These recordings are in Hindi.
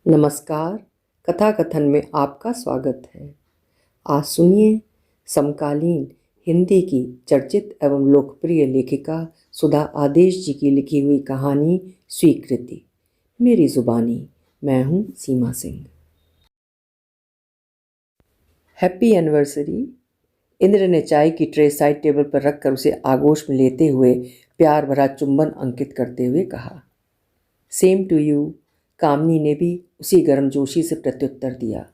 नमस्कार। कथा कथन में आपका स्वागत है। आज सुनिए समकालीन हिंदी की चर्चित एवं लोकप्रिय लेखिका सुधा आदेश जी की लिखी हुई कहानी स्वीकृति। मेरी जुबानी। मैं हूँ सीमा सिंह। Happy anniversary. इंद्र ने चाय की ट्रे साइड टेबल पर रखकर उसे आगोश में लेते हुए प्यार भरा चुंबन अंकित करते हुए कहा। Same to you. कामनी ने भी उसी गर्मजोशी से प्रत्युत्तर दिया।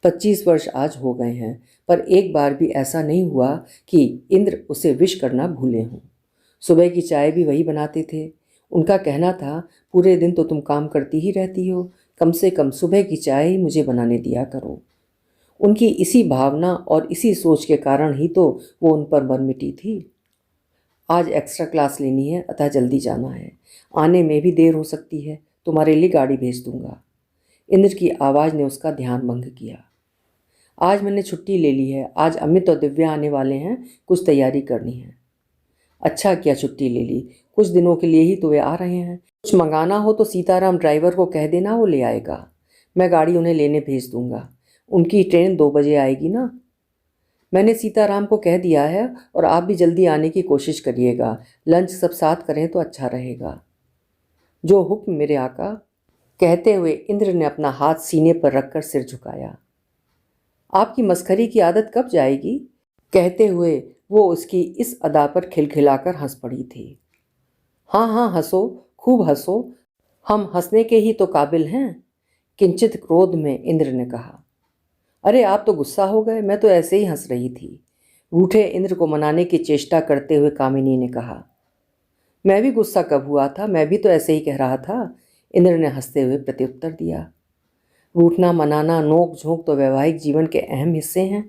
25 वर्ष आज हो गए हैं, पर एक बार भी ऐसा नहीं हुआ कि इंद्र उसे विश करना भूले हों। सुबह की चाय भी वही बनाते थे। उनका कहना था, पूरे दिन तो तुम काम करती ही रहती हो, कम से कम सुबह की चाय ही मुझे बनाने दिया करो। उनकी इसी भावना और इसी सोच के कारण ही तो वो उन पर मर मिटी थी। आज एक्स्ट्रा क्लास लेनी है, अतः जल्दी जाना है। आने में भी देर हो सकती है, तुम्हारे लिए गाड़ी भेज दूंगा। इंद्र की आवाज़ ने उसका ध्यान भंग किया। आज मैंने छुट्टी ले ली है। आज अमित और दिव्या आने वाले हैं, कुछ तैयारी करनी है। अच्छा किया छुट्टी ले ली, कुछ दिनों के लिए ही तो वे आ रहे हैं। कुछ मंगाना हो तो सीताराम ड्राइवर को कह देना, वो ले आएगा। मैं गाड़ी उन्हें लेने भेज दूंगा। उनकी ट्रेन 2 बजे आएगी ना। मैंने सीताराम को कह दिया है, और आप भी जल्दी आने की कोशिश करिएगा। लंच सब साथ करें तो अच्छा रहेगा। जो हुक्म मेरे आका। कहते हुए इंद्र ने अपना हाथ सीने पर रखकर सिर झुकाया। आपकी मस्खरी की आदत कब जाएगी? कहते हुए वो उसकी इस अदा पर खिलखिलाकर हंस पड़ी थी। हाँ हाँ, हंसो, खूब हंसो, हम हंसने के ही तो काबिल हैं। किंचित क्रोध में इंद्र ने कहा। अरे आप तो गुस्सा हो गए, मैं तो ऐसे ही हंस रही थी। रूठे इंद्र को मनाने की चेष्टा करते हुए कामिनी ने कहा। मैं भी गुस्सा कब हुआ था, मैं भी तो ऐसे ही कह रहा था। इंद्र ने हंसते हुए प्रत्युत्तर दिया। रूठना, मनाना, नोक झोंक तो वैवाहिक जीवन के अहम हिस्से हैं,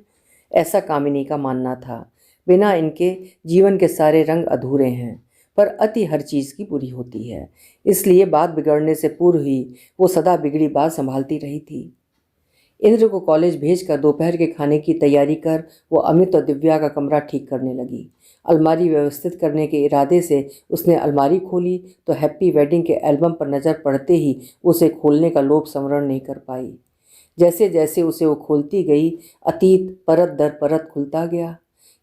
ऐसा कामिनी का मानना था। बिना इनके जीवन के सारे रंग अधूरे हैं, पर अति हर चीज़ की बुरी होती है। इसलिए बात बिगड़ने से पूर्व ही वो सदा बिगड़ी बात संभालती रही थी। इंद्र को कॉलेज भेजकर दोपहर के खाने की तैयारी कर वो अमित और दिव्या का कमरा ठीक करने लगी। अलमारी व्यवस्थित करने के इरादे से उसने अलमारी खोली तो हैप्पी वेडिंग के एल्बम पर नज़र पड़ते ही उसे खोलने का लोभ संवरण नहीं कर पाई। जैसे जैसे उसे वो खोलती गई, अतीत परत दर परत खुलता गया।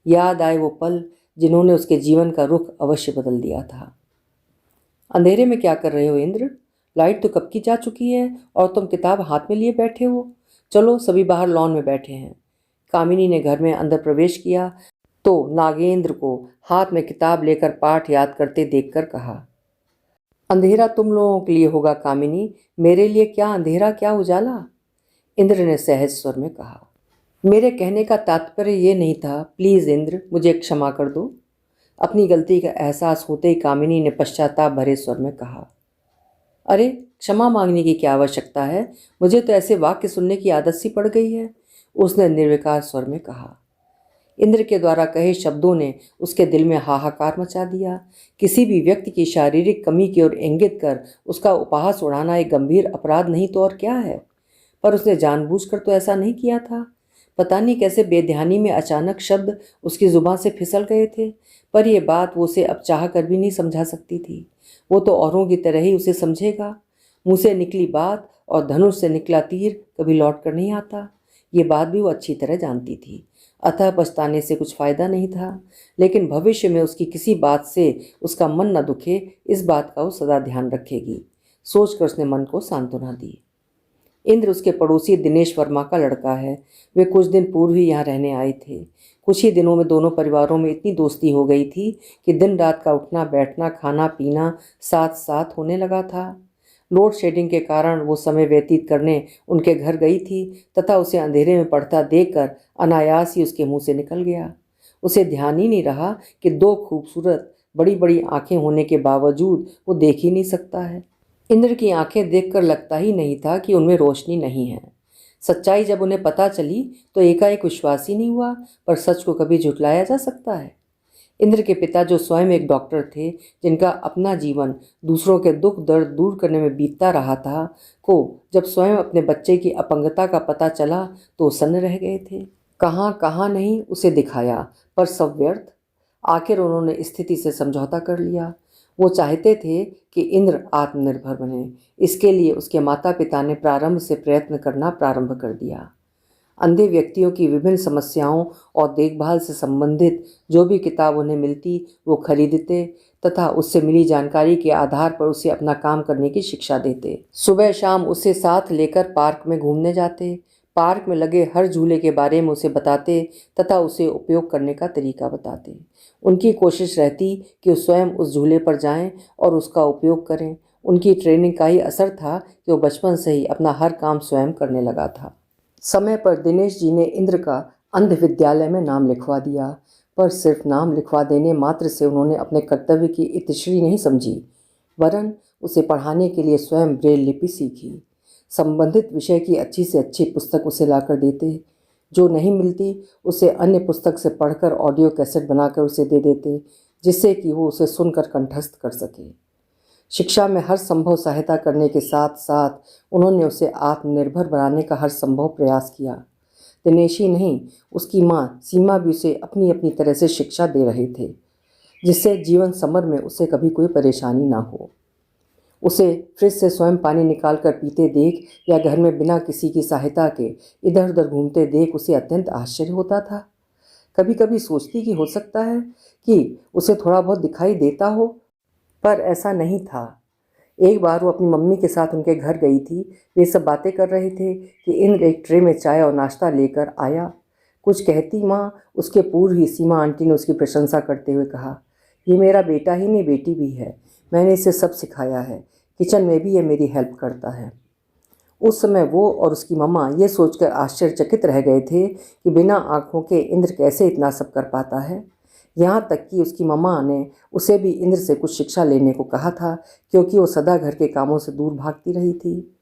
याद आए वो पल जिन्होंने उसके जीवन का रुख अवश्य बदल दिया था। अंधेरे में क्या कर रहे हो इंद्र? लाइट तो कब की जा चुकी है और तुम किताब हाथ में लिए बैठे हो। चलो, सभी बाहर लॉन में बैठे हैं। कामिनी ने घर में अंदर प्रवेश किया तो नागेंद्र को हाथ में किताब लेकर पाठ याद करते देखकर कहा। अंधेरा तुम लोगों के लिए होगा कामिनी, मेरे लिए क्या अंधेरा क्या उजाला। इंद्र ने सहज स्वर में कहा। मेरे कहने का तात्पर्य ये नहीं था। प्लीज़ इंद्र, मुझे क्षमा कर दो। अपनी गलती का एहसास होते ही कामिनी ने पश्चाताप भरे स्वर में कहा। अरे, क्षमा मांगने की क्या आवश्यकता है, मुझे तो ऐसे वाक्य सुनने की आदत सी पड़ गई है, उसने निर्विकार स्वर में कहा। इंद्र के द्वारा कहे शब्दों ने उसके दिल में हाहाकार मचा दिया। किसी भी व्यक्ति की शारीरिक कमी की ओर इंगित कर उसका उपहास उड़ाना एक गंभीर अपराध नहीं तो और क्या है, पर उसने जानबूझकर तो ऐसा नहीं किया था। पता नहीं कैसे बेध्यानी में अचानक शब्द उसकी जुबान से फिसल गए थे, पर यह बात वो उसे अब चाह कर भी नहीं समझा सकती थी। वो तो औरों की तरह ही उसे समझेगा। मुँह से निकली बात और धनुष से निकला तीर कभी लौट कर नहीं आता, ये बात भी वो अच्छी तरह जानती थी। अतः पछताने से कुछ फ़ायदा नहीं था, लेकिन भविष्य में उसकी किसी बात से उसका मन न दुखे, इस बात का वो सदा ध्यान रखेगी। सोचकर उसने मन को सांत्वना दी। इंद्र उसके पड़ोसी दिनेश वर्मा का लड़का है। वे कुछ दिन पूर्व ही यहाँ रहने आए थे। कुछ ही दिनों में दोनों परिवारों में इतनी दोस्ती हो गई थी कि दिन रात का उठना बैठना, खाना पीना साथ साथ होने लगा था। लोड शेडिंग के कारण वो समय व्यतीत करने उनके घर गई थी तथा उसे अंधेरे में पड़ता देखकर अनायास ही उसके मुंह से निकल गया। उसे ध्यान ही नहीं रहा कि 2 खूबसूरत बड़ी बड़ी आंखें होने के बावजूद वो देख ही नहीं सकता है। इंद्र की आंखें देखकर लगता ही नहीं था कि उनमें रोशनी नहीं है। सच्चाई जब उन्हें पता चली तो एकाएक विश्वास ही नहीं हुआ, पर सच को कभी झुटलाया जा सकता है। इंद्र के पिता, जो स्वयं एक डॉक्टर थे, जिनका अपना जीवन दूसरों के दुख दर्द दूर करने में बीतता रहा था, को जब स्वयं अपने बच्चे की अपंगता का पता चला तो सन्न रह गए थे। कहाँ कहाँ नहीं उसे दिखाया, पर सब व्यर्थ। आखिर उन्होंने स्थिति से समझौता कर लिया। वो चाहते थे कि इंद्र आत्मनिर्भर बने। इसके लिए उसके माता पिता ने प्रारंभ से प्रयत्न करना प्रारंभ कर दिया। अंधे व्यक्तियों की विभिन्न समस्याओं और देखभाल से संबंधित जो भी किताब उन्हें मिलती वो खरीदते तथा उससे मिली जानकारी के आधार पर उसे अपना काम करने की शिक्षा देते। सुबह शाम उसे साथ लेकर पार्क में घूमने जाते। पार्क में लगे हर झूले के बारे में उसे बताते तथा उसे उपयोग करने का तरीका बताते। उनकी कोशिश रहती कि वो स्वयं उस झूले पर जाएं और उसका उपयोग करें। उनकी ट्रेनिंग का ही असर था कि वो बचपन से ही अपना हर काम स्वयं करने लगा था। समय पर दिनेश जी ने इंद्र का अंध विद्यालय में नाम लिखवा दिया, पर सिर्फ नाम लिखवा देने मात्र से उन्होंने अपने कर्तव्य की इतिश्री नहीं समझी, वरन उसे पढ़ाने के लिए स्वयं ब्रेल लिपि सीखी। संबंधित विषय की अच्छी से अच्छी पुस्तक उसे लाकर देते। जो नहीं मिलती उसे अन्य पुस्तक से पढ़कर ऑडियो कैसेट बनाकर उसे दे देते, जिससे कि वो उसे सुनकर कंठस्थ कर सके। शिक्षा में हर संभव सहायता करने के साथ साथ उन्होंने उसे आत्मनिर्भर बनाने का हर संभव प्रयास किया। दिनेश ही नहीं, उसकी माँ सीमा भी उसे अपनी अपनी तरह से शिक्षा दे रहे थे, जिससे जीवन समर में उसे कभी कोई परेशानी ना हो। उसे फ्रिज से स्वयं पानी निकाल कर पीते देख या घर में बिना किसी की सहायता के इधर उधर घूमते देख उसे अत्यंत आश्चर्य होता था। कभी कभी सोचती कि हो सकता है कि उसे थोड़ा बहुत दिखाई देता हो, पर ऐसा नहीं था। एक बार वो अपनी मम्मी के साथ उनके घर गई थी। वे सब बातें कर रहे थे कि इंद्र एक ट्रे में चाय और नाश्ता लेकर आया। कुछ कहती माँ उसके पूर्व ही सीमा आंटी ने उसकी प्रशंसा करते हुए कहा, ये मेरा बेटा ही नहीं बेटी भी है, मैंने इसे सब सिखाया है, किचन में भी ये मेरी हेल्प करता है। उस समय वो और उसकी मम्मा ये सोचकर आश्चर्यचकित रह गए थे कि बिना आँखों के इंद्र कैसे इतना सब कर पाता है। यहाँ तक कि उसकी मम्मा ने उसे भी इंद्र से कुछ शिक्षा लेने को कहा था, क्योंकि वो सदा घर के कामों से दूर भागती रही थी।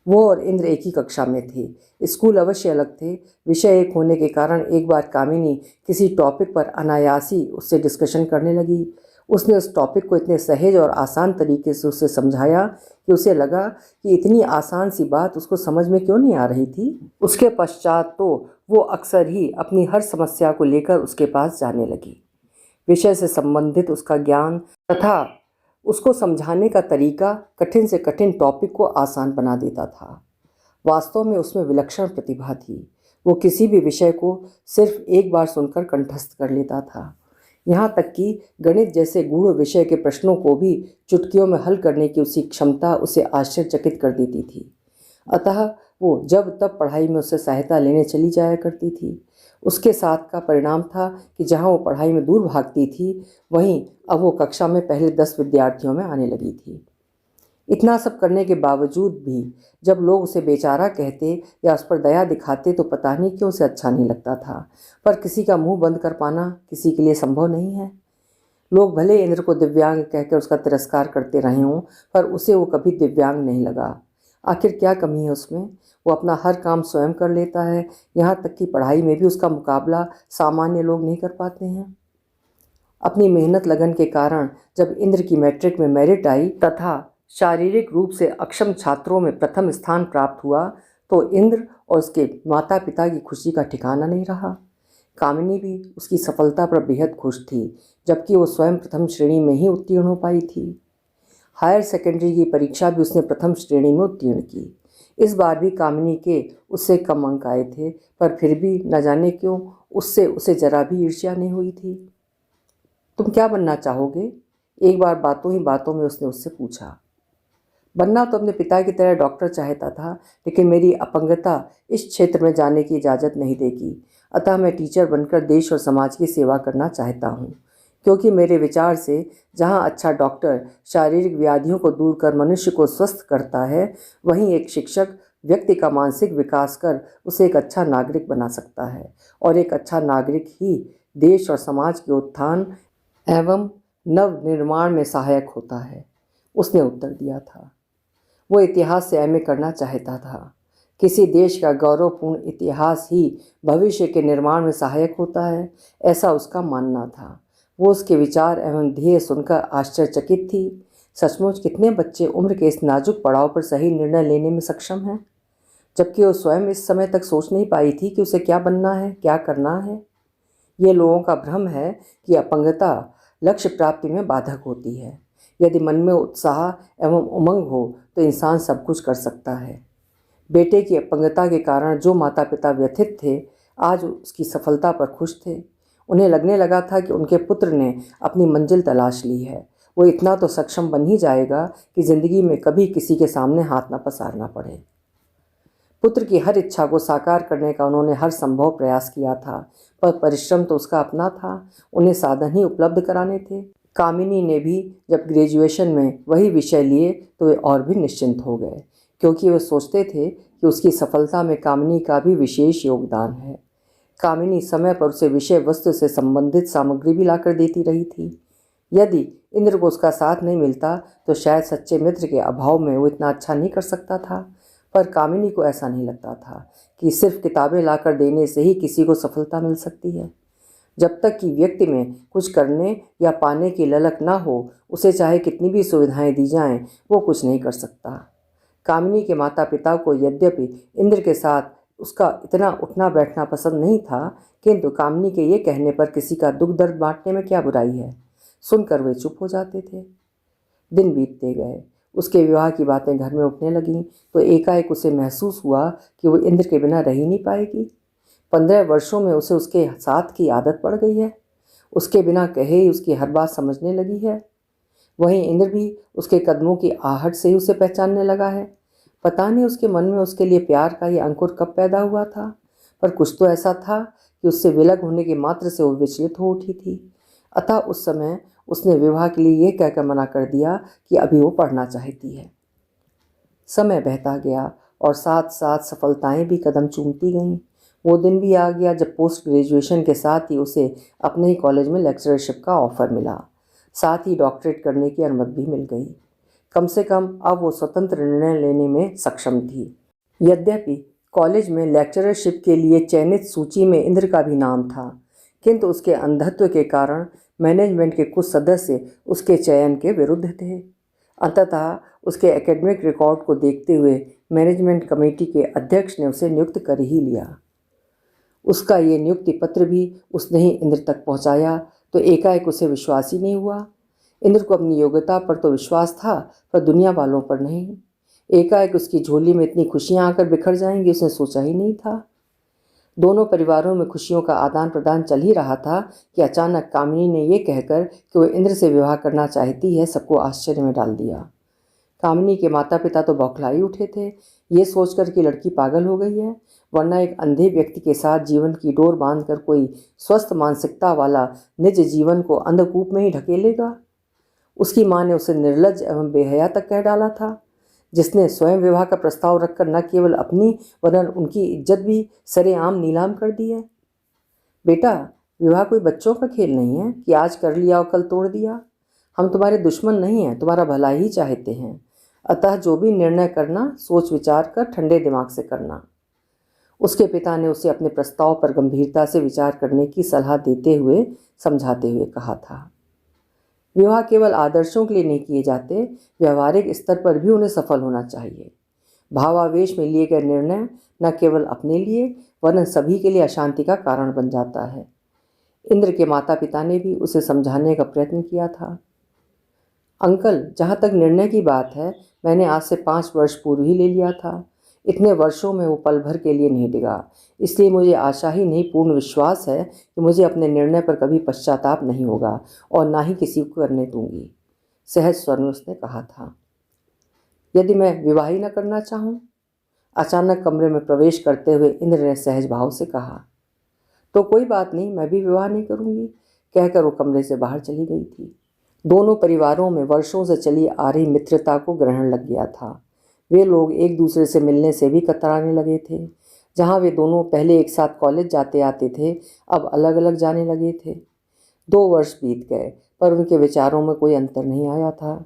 वो और इंद्र एक ही कक्षा में थे। स्कूल अवश्य अलग थे। विषय एक होने के कारण एक बार कामिनी किसी टॉपिक पर अनायासी उससे डिस्कशन करने लगी। उसने उस टॉपिक को इतने सहज और आसान तरीके से उसे समझाया कि उसे लगा कि इतनी आसान सी बात उसको समझ में क्यों नहीं आ रही थी। उसके पश्चात तो वो अक्सर ही अपनी हर समस्या को लेकर उसके पास जाने लगी। विषय से संबंधित उसका ज्ञान तथा उसको समझाने का तरीका कठिन से कठिन टॉपिक को आसान बना देता था। वास्तव में उसमें विलक्षण प्रतिभा थी। वो किसी भी विषय को सिर्फ एक बार सुनकर कंठस्थ कर लेता था। यहाँ तक कि गणित जैसे गूढ़ विषय के प्रश्नों को भी चुटकियों में हल करने की उसकी क्षमता उसे आश्चर्यचकित कर देती थी। अतः वो जब तब पढ़ाई में उससे सहायता लेने चली जाया करती थी। उसके साथ का परिणाम था कि जहाँ वो पढ़ाई में दूर भागती थी, वहीं अब वो कक्षा में पहले 10 विद्यार्थियों में आने लगी थी। इतना सब करने के बावजूद भी जब लोग उसे बेचारा कहते या उस पर दया दिखाते तो पता नहीं क्यों उसे अच्छा नहीं लगता था। पर किसी का मुंह बंद कर पाना किसी के लिए संभव नहीं है। लोग भले इंद्र को दिव्यांग कहकर उसका तिरस्कार करते रहे हों, पर उसे वो कभी दिव्यांग नहीं लगा। आखिर क्या कमी है उसमें? वो अपना हर काम स्वयं कर लेता है। यहाँ तक कि पढ़ाई में भी उसका मुकाबला सामान्य लोग नहीं कर पाते हैं। अपनी मेहनत लगन के कारण जब इंद्र की मैट्रिक में मेरिट आई तथा शारीरिक रूप से अक्षम छात्रों में प्रथम स्थान प्राप्त हुआ, तो इंद्र और उसके माता पिता की खुशी का ठिकाना नहीं रहा। कामिनी भी उसकी सफलता पर बेहद खुश थी, जबकि वो स्वयं प्रथम श्रेणी में ही उत्तीर्ण हो पाई थी। हायर सेकेंडरी की परीक्षा भी उसने प्रथम श्रेणी में उत्तीर्ण की। इस बार भी कामिनी के उससे कम अंक आए थे, पर फिर भी न जाने क्यों उससे उसे जरा भी ईर्ष्या नहीं हुई थी। तुम क्या बनना चाहोगे? एक बार बातों ही बातों में उसने उससे पूछा। बनना तो अपने पिता की तरह डॉक्टर चाहता था, लेकिन मेरी अपंगता इस क्षेत्र में जाने की इजाज़त नहीं देगी। अतः मैं टीचर बनकर देश और समाज की सेवा करना चाहता हूँ, क्योंकि मेरे विचार से जहाँ अच्छा डॉक्टर शारीरिक व्याधियों को दूर कर मनुष्य को स्वस्थ करता है, वहीं एक शिक्षक व्यक्ति का मानसिक विकास कर उसे एक अच्छा नागरिक बना सकता है, और एक अच्छा नागरिक ही देश और समाज के उत्थान एवं नव निर्माण में सहायक होता है। उसने उत्तर दिया था। वो इतिहास से एमए करना चाहता था। किसी देश का गौरवपूर्ण इतिहास ही भविष्य के निर्माण में सहायक होता है, ऐसा उसका मानना था। वो उसके विचार एवं ध्येय सुनकर आश्चर्यचकित थी। सचमुच कितने बच्चे उम्र के इस नाजुक पड़ाव पर सही निर्णय लेने में सक्षम हैं, जबकि वो स्वयं इस समय तक सोच नहीं पाई थी कि उसे क्या बनना है, क्या करना है। ये लोगों का भ्रम है कि अपंगता लक्ष्य प्राप्ति में बाधक होती है। यदि मन में उत्साह एवं उमंग हो तो इंसान सब कुछ कर सकता है। बेटे की अपंगता के कारण जो माता पिता व्यथित थे, आज उसकी सफलता पर खुश थे। उन्हें लगने लगा था कि उनके पुत्र ने अपनी मंजिल तलाश ली है। वो इतना तो सक्षम बन ही जाएगा कि जिंदगी में कभी किसी के सामने हाथ न पसारना पड़े। पुत्र की हर इच्छा को साकार करने का उन्होंने हर संभव प्रयास किया था, पर परिश्रम तो उसका अपना था, उन्हें साधन ही उपलब्ध कराने थे। कामिनी ने भी जब ग्रेजुएशन में वही विषय लिए तो वे और भी निश्चिंत हो गए, क्योंकि वे सोचते थे कि उसकी सफलता में कामिनी का भी विशेष योगदान है। कामिनी समय पर उसे विषय वस्तु से संबंधित सामग्री भी लाकर देती रही थी। यदि इंद्र को उसका साथ नहीं मिलता तो शायद सच्चे मित्र के अभाव में वो इतना अच्छा नहीं कर सकता था, पर कामिनी को ऐसा नहीं लगता था कि सिर्फ किताबें लाकर देने से ही किसी को सफलता मिल सकती है। जब तक कि व्यक्ति में कुछ करने या पाने की ललक ना हो, उसे चाहे कितनी भी सुविधाएं दी जाएं, वो कुछ नहीं कर सकता। कामिनी के माता पिता को यद्यपि इंद्र के साथ उसका इतना उठना बैठना पसंद नहीं था, किंतु कामिनी के ये कहने पर किसी का दुख दर्द बांटने में क्या बुराई है। सुनकर वे चुप हो जाते थे। दिन बीतते गए। उसके विवाह की बातें घर में उठने लगीं तो एकाएक उसे महसूस हुआ कि वो इंद्र के बिना रह ही नहीं पाएगी। 15 वर्षों में उसे उसके साथ की आदत पड़ गई है। उसके बिना कहे ही उसकी हर बात समझने लगी है। वहीं इंद्र भी उसके कदमों की आहट से ही उसे पहचानने लगा है। पता नहीं उसके मन में उसके लिए प्यार का ये अंकुर कब पैदा हुआ था, पर कुछ तो ऐसा था कि उससे विलग होने के मात्र से वो विचलित हो उठी थी। अतः उस समय उसने विवाह के लिए यह कहकर मना कर दिया कि अभी वो पढ़ना चाहती है। समय बहता गया और साथ साथ सफलताएं भी कदम चूमती गईं। वो दिन भी आ गया जब पोस्ट ग्रेजुएशन के साथ ही उसे अपने ही कॉलेज में लेक्चरशिप का ऑफर मिला। साथ ही डॉक्टरेट करने की अनुमति भी मिल गई। कम से कम अब वो स्वतंत्र निर्णय लेने में सक्षम थी। यद्यपि कॉलेज में लेक्चरशिप के लिए चयनित सूची में इंद्र का भी नाम था, किंतु उसके अंधत्व के कारण मैनेजमेंट के कुछ सदस्य उसके चयन के विरुद्ध थे। अंततः उसके एकेडमिक रिकॉर्ड को देखते हुए मैनेजमेंट कमेटी के अध्यक्ष ने उसे नियुक्त कर ही लिया। उसका ये नियुक्ति पत्र भी उसने ही इंद्र तक पहुंचाया तो एकाएक उसे विश्वास ही नहीं हुआ। इंद्र को अपनी योग्यता पर तो विश्वास था, पर दुनिया वालों पर नहीं। एकाएक उसकी झोली में इतनी खुशियां आकर बिखर जाएंगी उसने सोचा ही नहीं था। दोनों परिवारों में खुशियों का आदान प्रदान चल ही रहा था कि अचानक कामिनी ने यह कहकर कि वह इंद्र से विवाह करना चाहती है, सबको आश्चर्य में डाल दिया। कामिनी के माता पिता तो बौखलाई उठे थे, ये सोचकर कि लड़की पागल हो गई है, वरना एक अंधे व्यक्ति के साथ जीवन की डोर बांधकर कोई स्वस्थ मानसिकता वाला निज जीवन को अंधकूप में ही ढकेलेगा। उसकी माँ ने उसे निर्लज्ज एवं बेहया तक कह डाला था, जिसने स्वयं विवाह का प्रस्ताव रखकर न केवल अपनी वरन उनकी इज्जत भी सरेआम नीलाम कर दी है। बेटा, विवाह कोई बच्चों का खेल नहीं है कि आज कर लिया और कल तोड़ दिया। हम तुम्हारे दुश्मन नहीं हैं, तुम्हारा भला ही चाहते हैं। अतः जो भी निर्णय करना सोच विचार कर ठंडे दिमाग से करना। उसके पिता ने उसे अपने प्रस्ताव पर गंभीरता से विचार करने की सलाह देते हुए समझाते हुए कहा था, विवाह केवल आदर्शों के लिए नहीं किए जाते, व्यवहारिक स्तर पर भी उन्हें सफल होना चाहिए। भावावेश में लिए गए निर्णय न केवल अपने लिए वरन सभी के लिए अशांति का कारण बन जाता है। इंद्र के माता पिता ने भी उसे समझाने का प्रयत्न किया था। अंकल, जहाँ तक निर्णय की बात है, मैंने आज से 5 वर्ष पूर्व ही ले लिया था। इतने वर्षों में वो पल भर के लिए नहीं डिगा, इसलिए मुझे आशा ही नहीं पूर्ण विश्वास है कि मुझे अपने निर्णय पर कभी पश्चाताप नहीं होगा और ना ही किसी को करने दूंगी। सहज स्वर में उसने कहा था। यदि मैं विवाह ही न करना चाहूँ? अचानक कमरे में प्रवेश करते हुए इंद्र ने सहज भाव से कहा। तो कोई बात नहीं, मैं भी विवाह नहीं करूँगी, कहकर वो कमरे से बाहर चली गई थी। दोनों परिवारों में वर्षों से चली आ रही मित्रता को ग्रहण लग गया था। वे लोग एक दूसरे से मिलने से भी कतराने लगे थे। जहाँ वे दोनों पहले एक साथ कॉलेज जाते आते थे, अब अलग अलग जाने लगे थे। 2 वर्ष बीत गए, पर उनके विचारों में कोई अंतर नहीं आया था।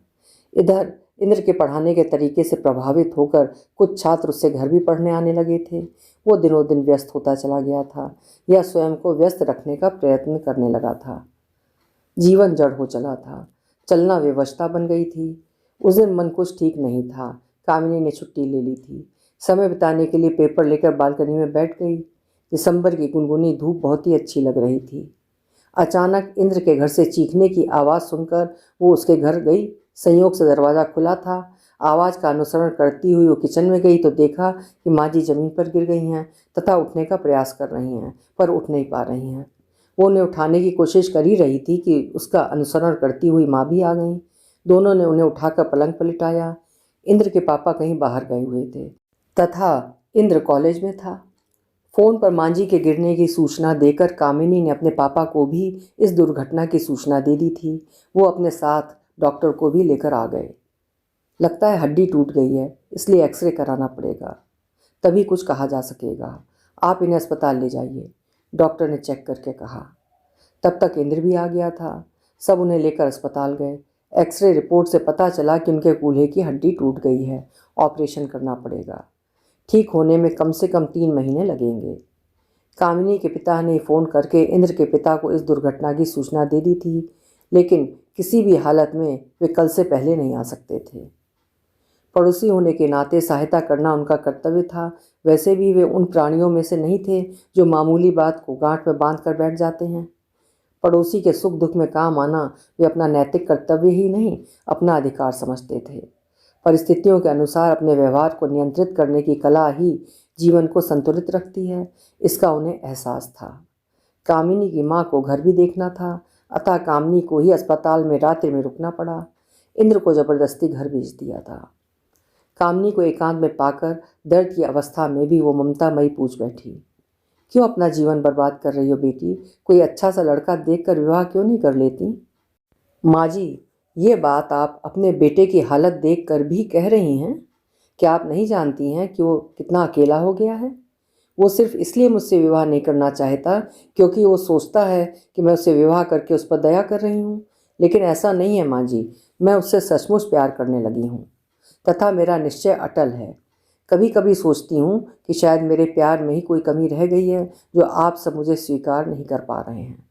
इधर इंद्र के पढ़ाने के तरीके से प्रभावित होकर कुछ छात्र उससे घर भी पढ़ने आने लगे थे। वो दिनों दिन व्यस्त होता चला गया था, या स्वयं को व्यस्त रखने का प्रयत्न करने लगा था। जीवन जड़ हो चला था, चलना विवशता बन गई थी। उस दिन मन कुछ ठीक नहीं था। कामिनी ने छुट्टी ले ली थी। समय बिताने के लिए पेपर लेकर बालकनी में बैठ गई। दिसंबर की गुनगुनी धूप बहुत ही अच्छी लग रही थी। अचानक इंद्र के घर से चीखने की आवाज़ सुनकर वो उसके घर गई संयोग से दरवाज़ा खुला था। आवाज़ का अनुसरण करती हुई वो किचन में गई तो देखा कि माँ जी ज़मीन पर गिर गई हैं तथा उठने का प्रयास कर रही हैं, पर उठ नहीं पा रही हैं। वो उन्हें उठाने की कोशिश कर ही रही थी कि उसका अनुसरण करती हुई माँ भी आ गईं। दोनों ने उन्हें उठाकर पलंग पर लिटाया। इंद्र के पापा कहीं बाहर गए हुए थे तथा इंद्र कॉलेज में था। फ़ोन पर मांझी के गिरने की सूचना देकर कामिनी ने अपने पापा को भी इस दुर्घटना की सूचना दे दी थी। वो अपने साथ डॉक्टर को भी लेकर आ गए। लगता है हड्डी टूट गई है, इसलिए एक्सरे कराना पड़ेगा, तभी कुछ कहा जा सकेगा। आप इन्हें अस्पताल ले जाइए, डॉक्टर ने चेक करके कहा। तब तक इंद्र भी आ गया था। सब उन्हें लेकर अस्पताल गए। एक्सरे रिपोर्ट से पता चला कि उनके कूल्हे की हड्डी टूट गई है, ऑपरेशन करना पड़ेगा। ठीक होने में कम से कम 3 महीने लगेंगे। कामिनी के पिता ने फ़ोन करके इंद्र के पिता को इस दुर्घटना की सूचना दे दी थी, लेकिन किसी भी हालत में वे कल से पहले नहीं आ सकते थे। पड़ोसी होने के नाते सहायता करना उनका कर्तव्य था। वैसे भी वे उन प्राणियों में से नहीं थे जो मामूली बात को गांठ में बांध कर बैठ जाते हैं। पड़ोसी के सुख दुख में काम आना वे अपना नैतिक कर्तव्य ही नहीं, अपना अधिकार समझते थे। परिस्थितियों के अनुसार अपने व्यवहार को नियंत्रित करने की कला ही जीवन को संतुलित रखती है, इसका उन्हें एहसास था। कामिनी की माँ को घर भी देखना था, अतः कामिनी को ही अस्पताल में रात्रि में रुकना पड़ा। इंद्र को जबरदस्ती घर भेज दिया था। कामिनी को एकांत में पाकर दर्द की अवस्था में भी वो ममतामयी पूछ बैठी, क्यों अपना जीवन बर्बाद कर रही हो बेटी? कोई अच्छा सा लड़का देखकर विवाह क्यों नहीं कर लेती? माँ जी, ये बात आप अपने बेटे की हालत देखकर भी कह रही हैं? क्या आप नहीं जानती हैं कि वो कितना अकेला हो गया है? वो सिर्फ इसलिए मुझसे विवाह नहीं करना चाहता क्योंकि वो सोचता है कि मैं उससे विवाह करके उस पर दया कर रही हूँ। लेकिन ऐसा नहीं है माँ जी, मैं उससे सचमुच प्यार करने लगी हूँ तथा मेरा निश्चय अटल है। कभी कभी सोचती हूँ कि शायद मेरे प्यार में ही कोई कमी रह गई है जो आप सब मुझे स्वीकार नहीं कर पा रहे हैं।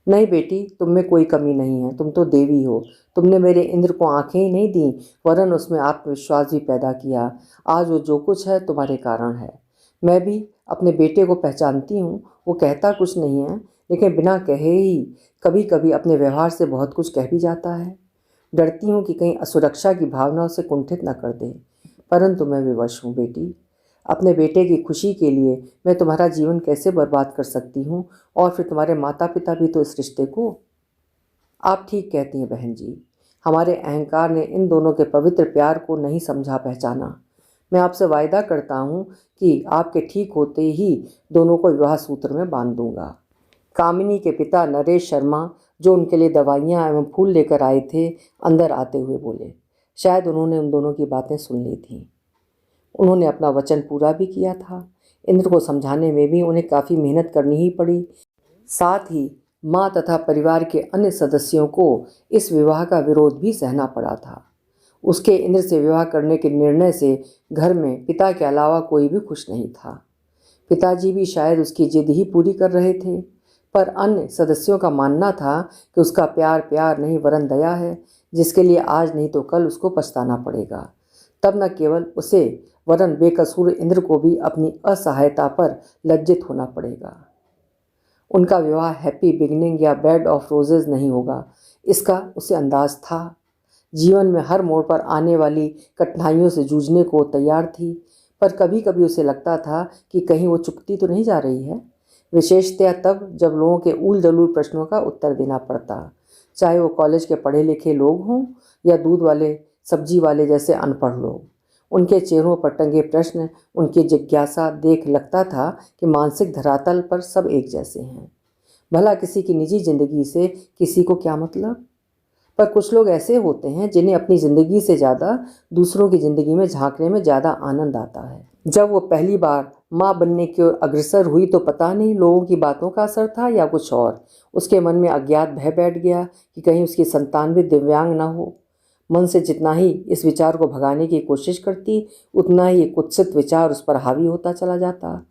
नहीं बेटी, तुम में कोई कमी नहीं है, तुम तो देवी हो। तुमने मेरे इंद्र को आंखें ही नहीं दी, वरन उसमें आत्मविश्वास भी पैदा किया। आज वो जो कुछ है तुम्हारे कारण है। मैं भी अपने बेटे को पहचानती हूँ। वो कहता कुछ नहीं है, लेकिन बिना कहे ही कभी कभी अपने व्यवहार से बहुत कुछ कह भी जाता है। डरती हूँ कि कहीं असुरक्षा की भावना उसे कुंठित न कर दे, परंतु मैं विवश हूँ बेटी। अपने बेटे की खुशी के लिए मैं तुम्हारा जीवन कैसे बर्बाद कर सकती हूँ, और फिर तुम्हारे माता पिता भी तो इस रिश्ते को। आप ठीक कहती हैं बहन जी, हमारे अहंकार ने इन दोनों के पवित्र प्यार को नहीं समझा पहचाना। मैं आपसे वायदा करता हूँ कि आपके ठीक होते ही दोनों को विवाह सूत्र में बांध दूंगा। कामिनी के पिता नरेश शर्मा, जो उनके लिए दवाइयाँ एवं फूल लेकर आए थे, अंदर आते हुए बोले। शायद उन्होंने उन दोनों की बातें सुन ली थीं। उन्होंने अपना वचन पूरा भी किया था। इंद्र को समझाने में भी उन्हें काफ़ी मेहनत करनी ही पड़ी। साथ ही माँ तथा परिवार के अन्य सदस्यों को इस विवाह का विरोध भी सहना पड़ा था। उसके इंद्र से विवाह करने के निर्णय से घर में पिता के अलावा कोई भी खुश नहीं था। पिताजी भी शायद उसकी जिद ही पूरी कर रहे थे, पर अन्य सदस्यों का मानना था कि उसका प्यार प्यार नहीं वरन दया है, जिसके लिए आज नहीं तो कल उसको पछताना पड़ेगा। तब न केवल उसे वरन बेकसूर इंद्र को भी अपनी असहायता पर लज्जित होना पड़ेगा। उनका विवाह हैप्पी बिगनिंग या बेड ऑफ रोजेज नहीं होगा, इसका उसे अंदाज था। जीवन में हर मोड़ पर आने वाली कठिनाइयों से जूझने को तैयार थी, पर कभी कभी उसे लगता था कि कहीं वो चुकती तो नहीं जा रही है, विशेषतया तब जब लोगों के ऊल जलूल प्रश्नों का उत्तर देना पड़ता, चाहे वो कॉलेज के पढ़े लिखे लोग हों या दूध वाले सब्जी वाले जैसे अनपढ़ लोग। उनके चेहरों पर टंगे प्रश्न, उनकी जिज्ञासा देख लगता था कि मानसिक धरातल पर सब एक जैसे हैं। भला किसी की निजी जिंदगी से किसी को क्या मतलब? पर कुछ लोग ऐसे होते हैं जिन्हें अपनी ज़िंदगी से ज़्यादा दूसरों की ज़िंदगी में झांकने में ज़्यादा आनंद आता है। जब वो पहली बार माँ बनने की ओर अग्रसर हुई तो पता नहीं लोगों की बातों का असर था या कुछ और। उसके मन में अज्ञात भय बैठ गया कि कहीं उसकी संतान भी दिव्यांग न हो। मन से जितना ही इस विचार को भगाने की कोशिश करती, उतना ही कुत्सित विचार उस पर हावी होता चला जाता।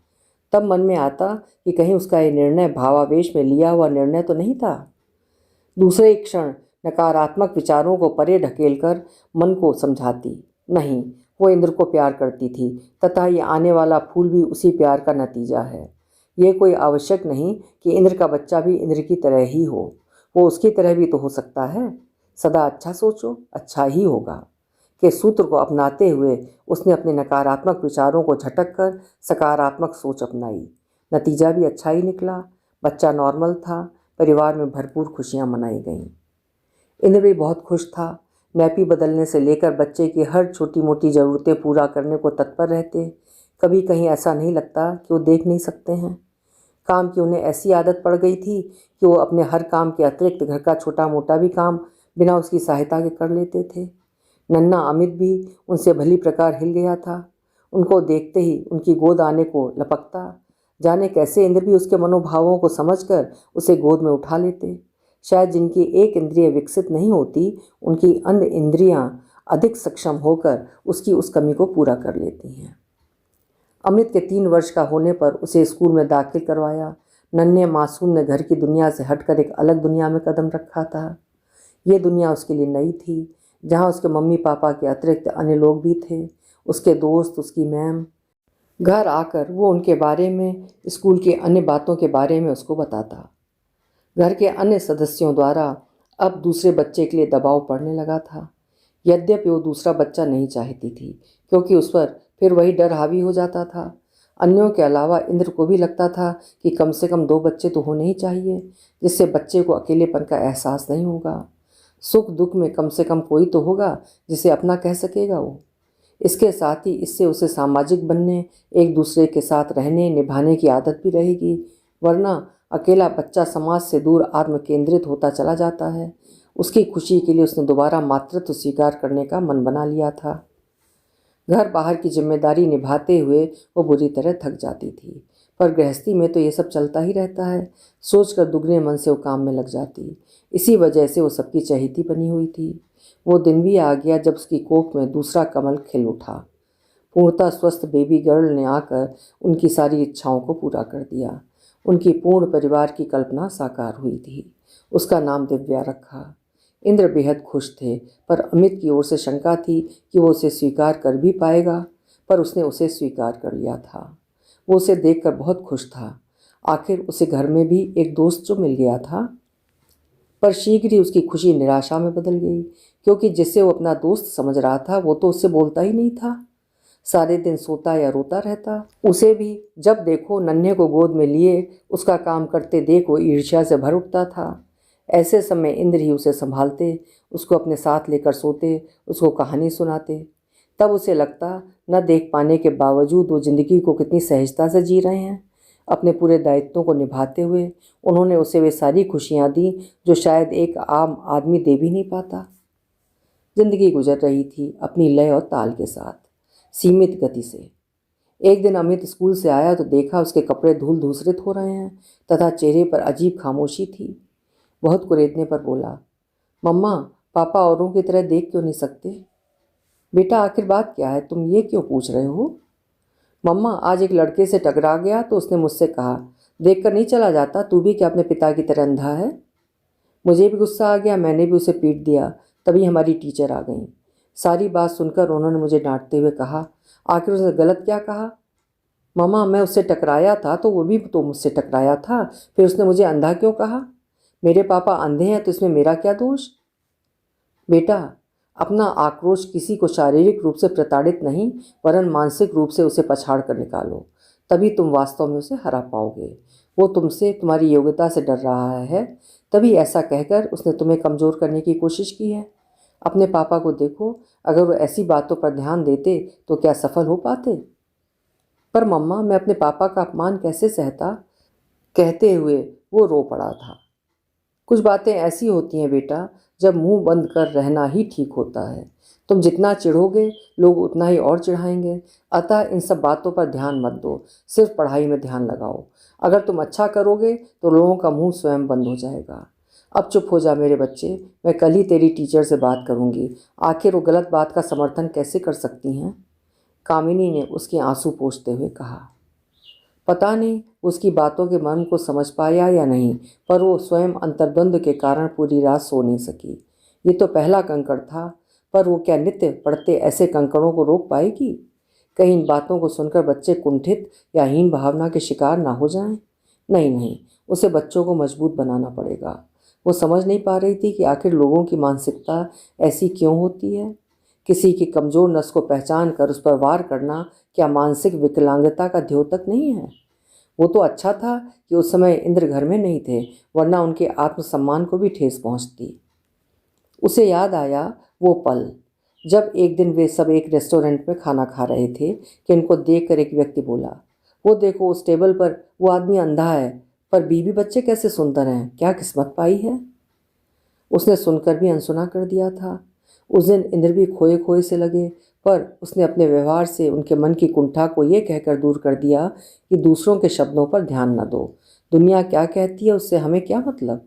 तब मन में आता कि कहीं उसका ये निर्णय भावावेश में लिया हुआ निर्णय तो नहीं था। दूसरे क्षण नकारात्मक विचारों को परे ढकेलकर मन को समझाती, नहीं, वो इंद्र को प्यार करती थी तथा ये आने वाला फूल भी उसी प्यार का नतीजा है। ये कोई आवश्यक नहीं कि इंद्र का बच्चा भी इंद्र की तरह ही हो, वो उसकी तरह भी तो हो सकता है। सदा अच्छा सोचो, अच्छा ही होगा के सूत्र को अपनाते हुए उसने अपने नकारात्मक विचारों को झटक कर सकारात्मक सोच अपनाई। नतीजा भी अच्छा ही निकला। बच्चा नॉर्मल था। परिवार में भरपूर खुशियां मनाई गईं। इंद्र भी बहुत खुश था। नैपी बदलने से लेकर बच्चे की हर छोटी मोटी ज़रूरतें पूरा करने को तत्पर रहते। कभी कहीं ऐसा नहीं लगता कि वो देख नहीं सकते हैं। काम की उन्हें ऐसी आदत पड़ गई थी कि वो अपने हर काम के अतिरिक्त घर का छोटा मोटा भी काम बिना उसकी सहायता के कर लेते थे। नन्हा अमित भी उनसे भली प्रकार हिल गया था। उनको देखते ही उनकी गोद आने को लपकता। जाने कैसे इंद्र भी उसके मनोभावों को समझकर उसे गोद में उठा लेते। शायद जिनकी एक इंद्रिय विकसित नहीं होती, उनकी अन्य इंद्रियां अधिक सक्षम होकर उसकी उस कमी को पूरा कर लेती हैं। अमित के 3 वर्ष का होने पर उसे स्कूल में दाखिल करवाया। नन्हे मासूम ने घर की दुनिया से हटकर एक अलग दुनिया में कदम रखा था। ये दुनिया उसके लिए नई थी, जहाँ उसके मम्मी पापा के अतिरिक्त अन्य लोग भी थे, उसके दोस्त, उसकी मैम। घर आकर वो उनके बारे में, स्कूल की अन्य बातों के बारे में उसको बताता। घर के अन्य सदस्यों द्वारा अब दूसरे बच्चे के लिए दबाव पड़ने लगा था। यद्यपि वो दूसरा बच्चा नहीं चाहती थी, क्योंकि उस पर फिर वही डर हावी हो जाता था। अन्यों के अलावा इंद्र को भी लगता था कि कम से कम 2 बच्चे तो होने ही चाहिए, जिससे बच्चे को अकेलेपन का एहसास नहीं होगा। सुख दुख में कम से कम कोई तो होगा जिसे अपना कह सकेगा वो। इसके साथ ही इससे उसे सामाजिक बनने, एक दूसरे के साथ रहने निभाने की आदत भी रहेगी। वरना अकेला बच्चा समाज से दूर आत्म केंद्रित होता चला जाता है। उसकी खुशी के लिए उसने दोबारा मातृत्व स्वीकार करने का मन बना लिया था। घर बाहर की जिम्मेदारी निभाते हुए वो बुरी तरह थक जाती थी, पर गृहस्थी में तो ये सब चलता ही रहता है। सोचकर दुगने मन से वो काम में लग जाती। इसी वजह से वो सबकी चहेती बनी हुई थी। वो दिन भी आ गया जब उसकी कोख में दूसरा कमल खिल उठा। पूर्णतः स्वस्थ बेबी गर्ल ने आकर उनकी सारी इच्छाओं को पूरा कर दिया। उनकी पूर्ण परिवार की कल्पना साकार हुई थी। उसका नाम दिव्या रखा। इंद्र बेहद खुश थे, पर अमित की ओर से शंका थी कि वो उसे स्वीकार कर भी पाएगा, पर उसने उसे स्वीकार कर लिया था। वो उसे देखकर बहुत खुश था। आखिर उसे घर में भी एक दोस्त जो मिल गया था। पर शीघ्र ही उसकी खुशी निराशा में बदल गई, क्योंकि जिसे वो अपना दोस्त समझ रहा था वो तो उससे बोलता ही नहीं था। सारे दिन सोता या रोता रहता। उसे भी जब देखो नन्हे को गोद में लिए उसका काम करते देख वो ईर्ष्या से भर उठता था। ऐसे समय इंद्र ही उसे संभालते, उसको अपने साथ लेकर सोते, उसको कहानी सुनाते। तब उसे लगता न देख पाने के बावजूद वो जिंदगी को कितनी सहजता से जी रहे हैं। अपने पूरे दायित्वों को निभाते हुए उन्होंने उसे वे सारी खुशियाँ दी जो शायद एक आम आदमी दे भी नहीं पाता। जिंदगी गुजर रही थी अपनी लय और ताल के साथ, सीमित गति से। एक दिन अमित स्कूल से आया तो देखा उसके कपड़े धूल धूसरित हो रहे हैं तथा चेहरे पर अजीब खामोशी थी। बहुत कुरेदने पर बोला, मम्मा, पापा औरों की तरह देख क्यों नहीं सकते? बेटा, आखिर बात क्या है? तुम ये क्यों पूछ रहे हो? मम्मा, आज एक लड़के से टकरा गया तो उसने मुझसे कहा, देख कर नहीं चला जाता, तू भी क्या अपने पिता की तरह अंधा है? मुझे भी गुस्सा आ गया। मैंने भी उसे पीट दिया। तभी हमारी टीचर आ गई। सारी बात सुनकर उन्होंने मुझे डांटते हुए कहा, आखिर उसने गलत क्या कहा? मम्मा, मैं उससे टकराया था तो वो भी तो मुझसे टकराया था, फिर उसने मुझे अंधा क्यों कहा? मेरे पापा अंधे हैं तो इसमें मेरा क्या दोष? बेटा, अपना आक्रोश किसी को शारीरिक रूप से प्रताड़ित नहीं वरन मानसिक रूप से उसे पछाड़ कर निकालो, तभी तुम वास्तव में उसे हरा पाओगे। वो तुमसे तुम्हारी योग्यता से डर रहा है, तभी ऐसा कहकर उसने तुम्हें कमज़ोर करने की कोशिश की है। अपने पापा को देखो, अगर वो ऐसी बातों पर ध्यान देते तो क्या सफल हो पाते? पर मम्मा, मैं अपने पापा का अपमान कैसे सहता? कहते हुए वो रो पड़ा था। कुछ बातें ऐसी होती हैं बेटा, जब मुंह बंद कर रहना ही ठीक होता है। तुम जितना चिढ़ोगे लोग उतना ही और चिढ़ाएंगे। अतः इन सब बातों पर ध्यान मत दो, सिर्फ पढ़ाई में ध्यान लगाओ। अगर तुम अच्छा करोगे तो लोगों का मुंह स्वयं बंद हो जाएगा। अब चुप हो जा मेरे बच्चे, मैं कल ही तेरी टीचर से बात करूंगी। आखिर वो गलत बात का समर्थन कैसे कर सकती हैं? कामिनी ने उसके आंसू पोंछते हुए कहा। पता नहीं उसकी बातों के मर्म को समझ पाया या नहीं, पर वो स्वयं अंतर्द्वंद के कारण पूरी रात सो नहीं सकी। ये तो पहला कंकड़ था, पर वो क्या नित्य पड़ते ऐसे कंकड़ों को रोक पाएगी? कहीं इन बातों को सुनकर बच्चे कुंठित या हीन भावना के शिकार ना हो जाएं? नहीं नहीं, उसे बच्चों को मजबूत बनाना पड़ेगा। वो समझ नहीं पा रही थी कि आखिर लोगों की मानसिकता ऐसी क्यों होती है। किसी की कमज़ोर नस को पहचान कर उस पर वार करना क्या मानसिक विकलांगता का द्योतक नहीं है। वो तो अच्छा था कि उस समय इंद्र घर में नहीं थे, वरना उनके आत्मसम्मान को भी ठेस पहुंचती। उसे याद आया वो पल जब एक दिन वे सब एक रेस्टोरेंट में खाना खा रहे थे कि इनको देखकर एक व्यक्ति बोला, वो देखो उस टेबल पर वो आदमी अंधा है, पर बीवी बच्चे कैसे सुंदर हैं, क्या किस्मत पाई है। उसने सुनकर भी अनसुना कर दिया था। उस दिन इंद्र भी खोए खोए से लगे, पर उसने अपने व्यवहार से उनके मन की कुंठा को ये कहकर दूर कर दिया कि दूसरों के शब्दों पर ध्यान न दो, दुनिया क्या कहती है उससे हमें क्या मतलब।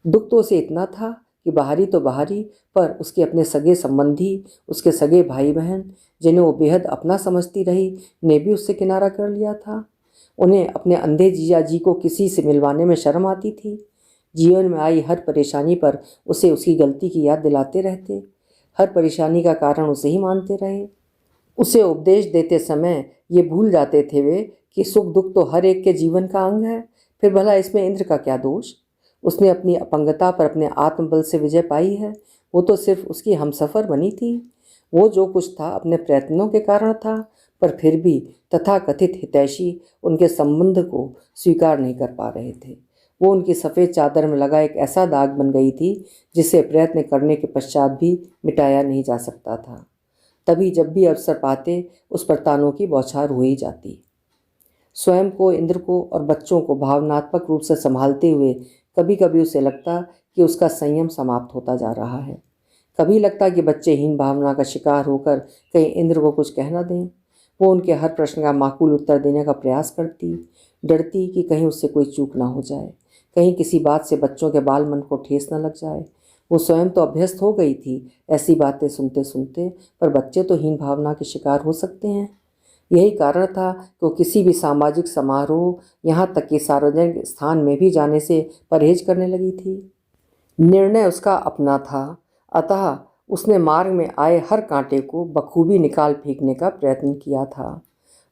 दुख तो उसे इतना था कि बाहरी तो बाहरी, पर उसके अपने सगे संबंधी, उसके सगे भाई बहन जिन्हें वो बेहद अपना समझती रही, ने भी उससे किनारा कर लिया था। उन्हें अपने अंधे जीजा जी को किसी से मिलवाने में शर्म आती थी। जीवन में आई हर परेशानी पर उसे उसकी गलती की याद दिलाते रहते, हर परेशानी का कारण उसे ही मानते रहे। उसे उपदेश देते समय ये भूल जाते थे वे कि सुख दुख तो हर एक के जीवन का अंग है, फिर भला इसमें इंद्र का क्या दोष। उसने अपनी अपंगता पर अपने आत्मबल से विजय पाई है, वो तो सिर्फ उसकी हमसफ़र बनी थी। वो जो कुछ था अपने प्रयत्नों के कारण था, पर फिर भी तथाकथित हितैषी उनके संबंध को स्वीकार नहीं कर पा रहे थे। वो उनकी सफ़ेद चादर में लगा एक ऐसा दाग बन गई थी जिसे प्रयत्न करने के पश्चात भी मिटाया नहीं जा सकता था। तभी जब भी अवसर पाते उस पर तानों की बौछार हो ही जाती। स्वयं को, इंद्र को और बच्चों को भावनात्मक रूप से संभालते हुए कभी कभी उसे लगता कि उसका संयम समाप्त होता जा रहा है। कभी लगता कि बच्चे हीन भावना का शिकार होकर कहीं इंद्र को कुछ कह न दें। वो उनके हर प्रश्न का माकूल उत्तर देने का प्रयास करती, डरती कि कहीं उससे कोई चूक ना हो जाए, कहीं किसी बात से बच्चों के बाल मन को ठेस न लग जाए। वो स्वयं तो अभ्यस्त हो गई थी ऐसी बातें सुनते सुनते, पर बच्चे तो हीन भावना के शिकार हो सकते हैं। यही कारण था कि वो किसी भी सामाजिक समारोह, यहाँ तक कि सार्वजनिक स्थान में भी जाने से परहेज करने लगी थी। निर्णय उसका अपना था, अतः उसने मार्ग में आए हर कांटे को बखूबी निकाल फेंकने का प्रयत्न किया था।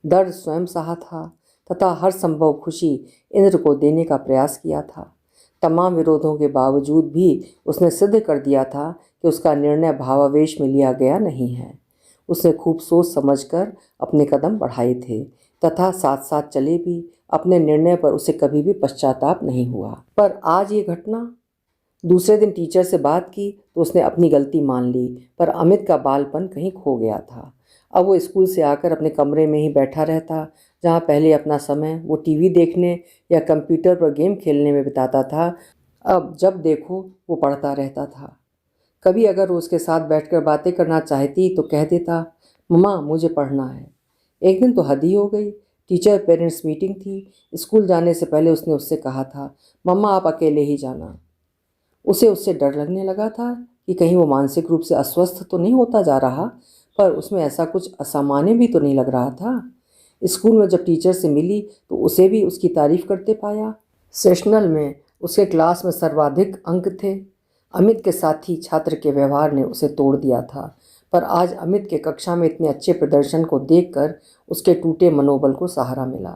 दर्द स्वयं सहा था तथा हर संभव खुशी इंद्र को देने का प्रयास किया था। तमाम विरोधों के बावजूद भी उसने सिद्ध कर दिया था कि उसका निर्णय भावावेश में लिया गया नहीं है। उसने खूब सोच समझकर अपने कदम बढ़ाए थे तथा साथ साथ चले भी। अपने निर्णय पर उसे कभी भी पश्चाताप नहीं हुआ। पर आज ये घटना। दूसरे दिन टीचर से बात की तो उसने अपनी गलती मान ली, पर अमित का बालपन कहीं खो गया था। अब वो स्कूल से आकर अपने कमरे में ही बैठा रहता, जहाँ पहले अपना समय वो टीवी देखने या कंप्यूटर पर गेम खेलने में बिताता था, अब जब देखो वो पढ़ता रहता था। कभी अगर वो उसके साथ बैठकर बातें करना चाहती तो कह देता, मम्मा मुझे पढ़ना है। एक दिन तो हद ही हो गई। टीचर पेरेंट्स मीटिंग थी। स्कूल जाने से पहले उसने उससे कहा था, मम्मा आप अकेले ही जाना। उसे उससे डर लगने लगा था कि कहीं वो मानसिक रूप से अस्वस्थ तो नहीं होता जा रहा, पर उसमें ऐसा कुछ असामान्य भी तो नहीं लग रहा था। स्कूल में जब टीचर से मिली तो उसे भी उसकी तारीफ करते पाया। सेशनल में उसके क्लास में सर्वाधिक अंक थे। अमित के साथी छात्र के व्यवहार ने उसे तोड़ दिया था, पर आज अमित के कक्षा में इतने अच्छे प्रदर्शन को देखकर उसके टूटे मनोबल को सहारा मिला।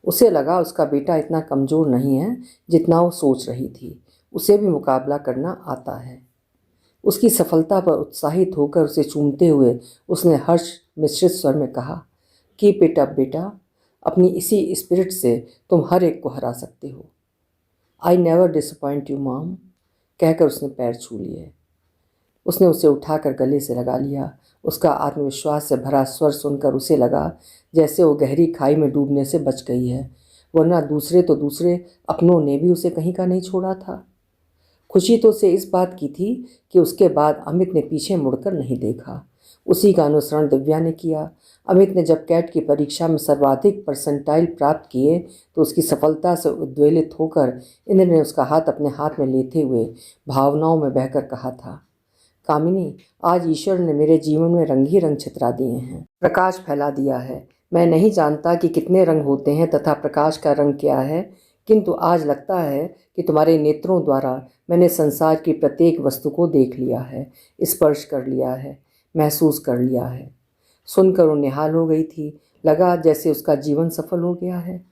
उसे लगा उसका बेटा इतना कमज़ोर नहीं है जितना वो सोच रही थी। उसे भी मुकाबला करना आता है। उसकी सफलता पर उत्साहित होकर उसे चूमते हुए उसने हर्ष मिश्रित स्वर में कहा, कीप इट अप बेटा, अपनी इसी स्पिरिट से तुम हर एक को हरा सकते हो। I never disappoint you mom, कहकर उसने पैर छू लिए। उसने उसे उठाकर गले से लगा लिया। उसका आत्मविश्वास से भरा स्वर सुनकर उसे लगा जैसे वो गहरी खाई में डूबने से बच गई है, वरना दूसरे तो दूसरे अपनों ने भी उसे कहीं का नहीं छोड़ा था। खुशी तो उसे इस बात की थी कि उसके बाद अमित ने पीछे मुड़कर नहीं देखा। उसी का अनुसरण दिव्या ने किया। अमित ने जब कैट की परीक्षा में सर्वाधिक परसेंटाइल प्राप्त किए तो उसकी सफलता से उद्वेलित होकर इंद्र ने उसका हाथ अपने हाथ में लेते हुए भावनाओं में बहकर कहा था, कामिनी, आज ईश्वर ने मेरे जीवन में रंग ही रंग छितरा दिए हैं, प्रकाश फैला दिया है। मैं नहीं जानता कि कितने रंग होते हैं तथा प्रकाश का रंग क्या है, किंतु आज लगता है कि तुम्हारे नेत्रों द्वारा मैंने संसार की प्रत्येक वस्तु को देख लिया है, स्पर्श कर लिया है, महसूस कर लिया है। सुनकर वो निहाल हो गई थी। लगा जैसे उसका जीवन सफल हो गया है।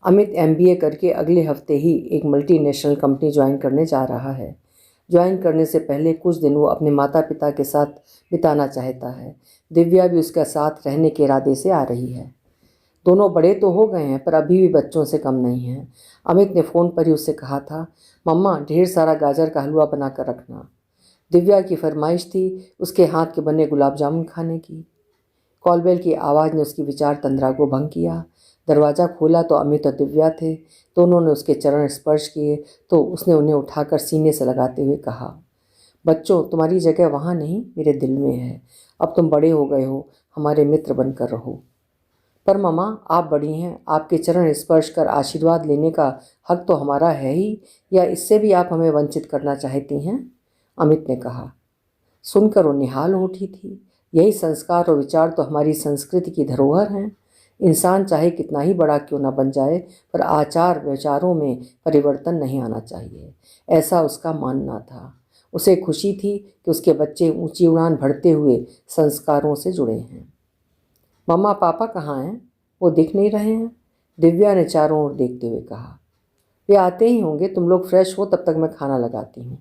अमित MBA करके अगले हफ्ते ही एक मल्टीनेशनल कंपनी ज्वाइन करने जा रहा है। ज्वाइन करने से पहले कुछ दिन वो अपने माता पिता के साथ बिताना चाहता है। दिव्या भी उसके साथ रहने के इरादे से आ रही है। दोनों बड़े तो हो गए हैं पर अभी भी बच्चों से कम नहीं हैं। अमित ने फ़ोन पर ही उससे कहा था, मम्मा ढेर सारा गाजर का हलवा बना कर रखना। दिव्या की फरमाइश थी उसके हाथ के बने गुलाब जामुन खाने की। कॉलबेल की आवाज़ ने उसकी विचार तंद्रा को भंग किया। दरवाज़ा खोला तो अमित और दिव्या थे। दोनों ने उसके चरण स्पर्श किए तो उसने उन्हें उठाकर सीने से लगाते हुए कहा, बच्चों तुम्हारी जगह वहाँ नहीं मेरे दिल में है। अब तुम बड़े हो गए हो, हमारे मित्र बनकर रहो। पर मम्मा आप बड़ी हैं, आपके चरण स्पर्श कर आशीर्वाद लेने का हक तो हमारा है ही, या इससे भी आप हमें वंचित करना चाहती हैं? अमित ने कहा। सुनकर वो निहाल हो उठी थी। यही संस्कार और विचार तो हमारी संस्कृति की धरोहर हैं। इंसान चाहे कितना ही बड़ा क्यों न बन जाए पर आचार विचारों में परिवर्तन नहीं आना चाहिए, ऐसा उसका मानना था। उसे खुशी थी कि उसके बच्चे ऊंची उड़ान भरते हुए संस्कारों से जुड़े हैं। मम्मा पापा कहाँ हैं? वो दिख नहीं रहे हैं, दिव्या ने चारों ओर देखते हुए कहा। वे आते ही होंगे, तुम लोग फ्रेश हो तब तक मैं खाना लगाती हूँ।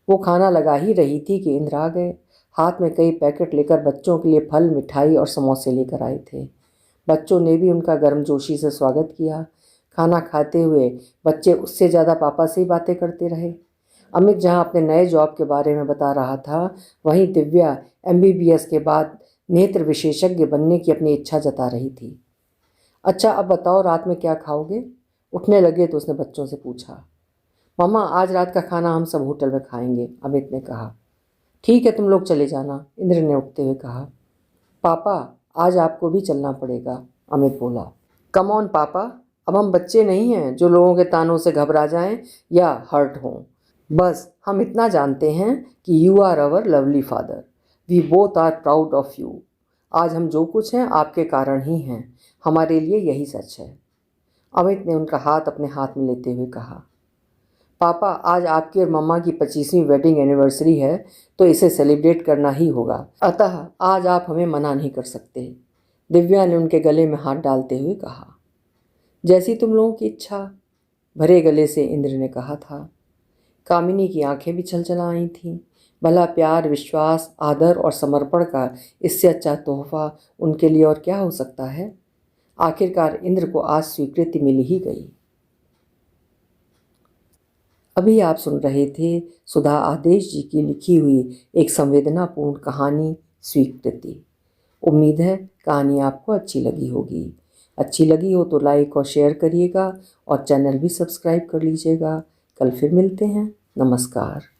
वो खाना लगा ही रही थी कि इंद्र आ गए। हाथ में कई पैकेट लेकर बच्चों के लिए फल, मिठाई और समोसे लेकर आए थे। बच्चों ने भी उनका गर्मजोशी से स्वागत किया। खाना खाते हुए बच्चे उससे ज़्यादा पापा से ही बातें करते रहे। अमित जहाँ अपने नए जॉब के बारे में बता रहा था, वहीं दिव्या MBBS के बाद नेत्र विशेषज्ञ बनने की अपनी इच्छा जता रही थी। अच्छा अब बताओ रात में क्या खाओगे? उठने लगे तो उसने बच्चों से पूछा। मम्मा आज रात का खाना हम सब होटल में खाएंगे, अमित ने कहा। ठीक है तुम लोग चले जाना, इंद्र ने उठते हुए कहा। पापा आज आपको भी चलना पड़ेगा, अमित बोला। कम ऑन पापा, अब हम बच्चे नहीं हैं जो लोगों के तानों से घबरा जाएं या हर्ट हों। बस हम इतना जानते हैं कि you are our lovely father, we both are proud of you. आज हम जो कुछ हैं आपके कारण ही हैं, हमारे लिए यही सच है। अमित ने उनका हाथ अपने हाथ में लेते हुए कहा। पापा आज आपकी और मम्मा की 25वीं वेडिंग एनिवर्सरी है तो इसे सेलिब्रेट करना ही होगा, अतः आज आप हमें मना नहीं कर सकते, दिव्या ने उनके गले में हाथ डालते हुए कहा। जैसी तुम लोगों की इच्छा, भरे गले से इंद्र ने कहा था। कामिनी की आंखें भी छलछला आई थीं। भला प्यार, विश्वास, आदर और समर्पण का इससे अच्छा तोहफा उनके लिए और क्या हो सकता है। आखिरकार इंद्र को आज स्वीकृति मिल ही गई। अभी आप सुन रहे थे सुधा आदेश जी की लिखी हुई एक संवेदनापूर्ण कहानी स्वीकृति। उम्मीद है कहानी आपको अच्छी लगी होगी। अच्छी लगी हो तो लाइक और शेयर करिएगा और चैनल भी सब्सक्राइब कर लीजिएगा। कल फिर मिलते हैं। नमस्कार।